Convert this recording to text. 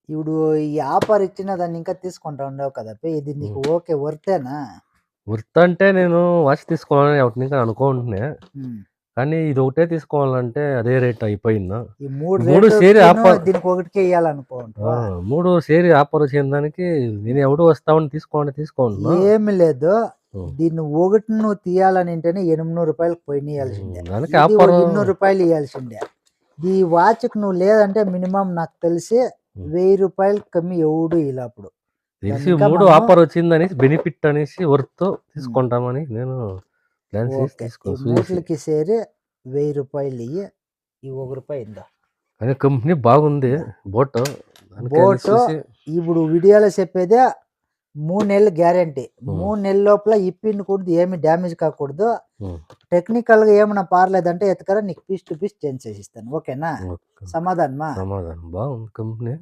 ఇప్పుడు ఈ ఆఫర్ ఇచ్చిన దాన్ని ఇంకా తీసుకుంటా ఉండవు కదా! ఇది హ్మ్. నీకు ఓకే. వర్తేనా? వర్తంటే నేను వాచ్ తీసుకోవాలని ఒకటింకా అనుకోంటున్నా. హ్మ్. కానీ ఇదొకటే తీసుకోవాలంటే అదే రేట్ అయిపోయిందా? ఈ 3 ఈ 3 సేరి రేట్లకిను ఆఫర్ దీనికి ఒకటికే ఆ! ఇయ్యాలనుకుంటావా? 3 సేరి ఆఫర్ వచ్చిన దానికి నేను ఎవడు వస్తామని తీసుకోను. ఏమి లేదు. హ్మ్. దీన్ని ఒకటి నువ్వు తీయాలనింటేనే రూ. 800 పోయినియాల్సిందే. దానికి ఇది ఓ ఆఫరు రూ. 200 ఇయ్యాల్సిందే. ఈ వాచ్‌కి నువ్వు లేదంటే మినిమమ్ నాకు తెలిసి హ్మ్. రూ. 1000 కమ్మి ఎవడు ఇయలప్పుడు. తెలిసి దాన్నింకా 3 మనము ఆఫర్ వచ్చిందనేసి బెనిఫిట్ అనేసి వర్త్ హ్మ్. తీసుకుంటామని నేను ప్లాన్ చేసి ఓకే. ఈ మూట్లకి సేరి రూ. 1000 ఇయ్యి. ఈ రూ. 1 ఇందా. కానీ కంపెనీ బాగుంది ఇందా. బోట్. దానికి అది బోటు చూసి ఇప్పుడు వీడియోలో చెప్పేదే 3 నెలలు గ్యారంటీ. హ్మ్. 3 నెలల లోపల ఇప్పిండకూడదు. ఏమి డ్యామేజ్ కాకూడదు. హ్మ్. టెక్నికల్‌గా ఏమన్నా పారలేదంటే ఎతకరా నీకు పీస్ టు పీస్ చేంజ్ చేసిస్తాను. ఓకేనా? ఓకే. సమాధానమా? సమాధానం బాగుంది కంపెనీ.